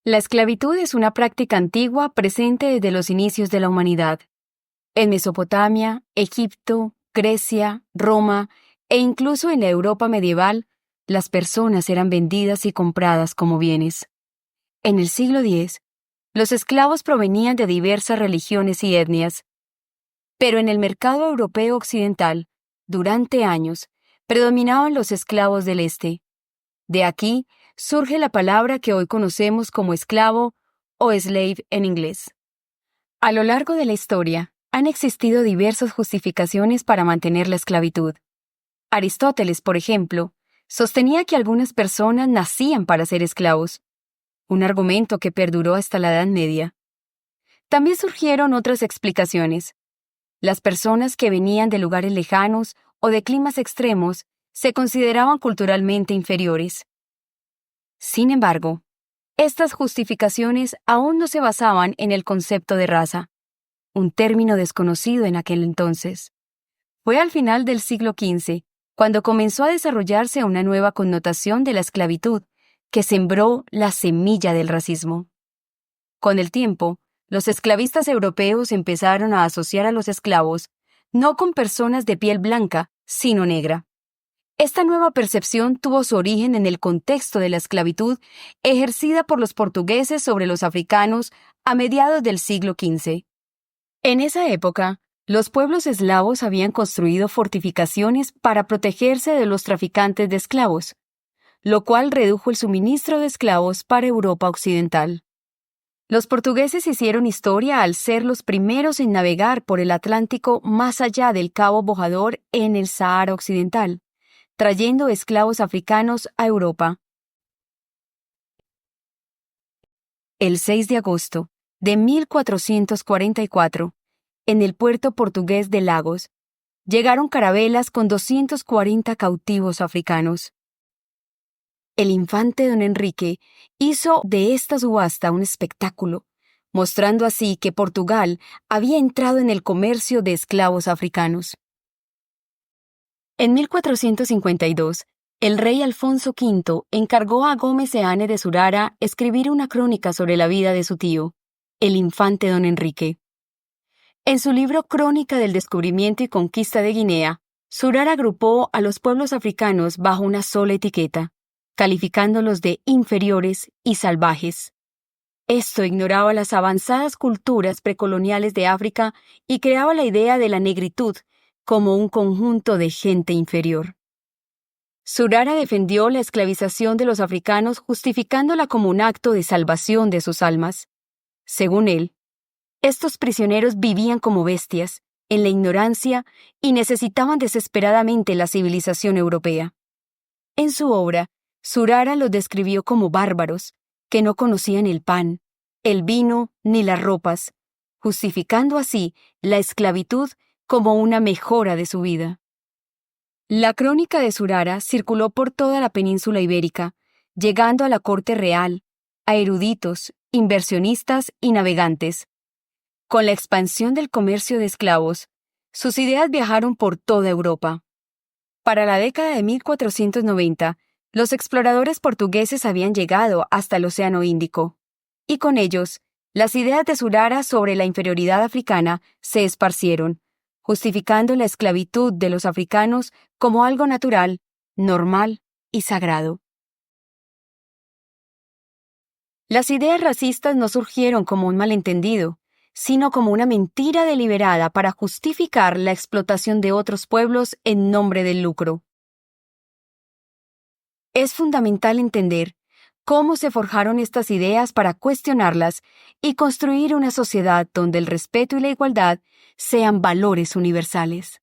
La esclavitud es una práctica antigua presente desde los inicios de la humanidad. En Mesopotamia, Egipto, Grecia, Roma e incluso en la Europa medieval, las personas eran vendidas y compradas como bienes. En el siglo X, los esclavos provenían de diversas religiones y etnias. Pero en el mercado europeo occidental, durante años, predominaban los esclavos del Este. De aquí surge la palabra que hoy conocemos como esclavo o slave en inglés. A lo largo de la historia, han existido diversas justificaciones para mantener la esclavitud. Aristóteles, por ejemplo, sostenía que algunas personas nacían para ser esclavos, un argumento que perduró hasta la Edad Media. También surgieron otras explicaciones. Las personas que venían de lugares lejanos o de climas extremos se consideraban culturalmente inferiores. Sin embargo, estas justificaciones aún no se basaban en el concepto de raza, un término desconocido en aquel entonces. Fue al final del siglo XV cuando comenzó a desarrollarse una nueva connotación de la esclavitud que sembró la semilla del racismo. Con el tiempo, los esclavistas europeos empezaron a asociar a los esclavos no con personas de piel blanca, sino negra. Esta nueva percepción tuvo su origen en el contexto de la esclavitud ejercida por los portugueses sobre los africanos a mediados del siglo XV. En esa época, los pueblos eslavos habían construido fortificaciones para protegerse de los traficantes de esclavos, lo cual redujo el suministro de esclavos para Europa occidental. Los portugueses hicieron historia al ser los primeros en navegar por el Atlántico más allá del Cabo Bojador en el Sahara Occidental, trayendo esclavos africanos a Europa. El 6 de agosto de 1444, en el puerto portugués de Lagos, llegaron carabelas con 240 cautivos africanos. El infante don Enrique hizo de esta subasta un espectáculo, mostrando así que Portugal había entrado en el comercio de esclavos africanos. En 1452, el rey Alfonso V encargó a Gómez Seane de Zurara escribir una crónica sobre la vida de su tío, el infante don Enrique. En su libro Crónica del Descubrimiento y Conquista de Guinea, Zurara agrupó a los pueblos africanos bajo una sola etiqueta, calificándolos de inferiores y salvajes. Esto ignoraba las avanzadas culturas precoloniales de África y creaba la idea de la negritud como un conjunto de gente inferior. Zurara defendió la esclavización de los africanos justificándola como un acto de salvación de sus almas. Según él, estos prisioneros vivían como bestias, en la ignorancia, y necesitaban desesperadamente la civilización europea. En su obra, Zurara los describió como bárbaros, que no conocían el pan, el vino ni las ropas, justificando así la esclavitud como una mejora de su vida. La crónica de Zurara circuló por toda la península ibérica, llegando a la corte real, a eruditos, inversionistas y navegantes. Con la expansión del comercio de esclavos, sus ideas viajaron por toda Europa. Para la década de 1490, los exploradores portugueses habían llegado hasta el Océano Índico, y con ellos, las ideas de Zurara sobre la inferioridad africana se esparcieron, justificando la esclavitud de los africanos como algo natural, normal y sagrado. Las ideas racistas no surgieron como un malentendido, sino como una mentira deliberada para justificar la explotación de otros pueblos en nombre del lucro. Es fundamental entender cómo se forjaron estas ideas para cuestionarlas y construir una sociedad donde el respeto y la igualdad sean valores universales.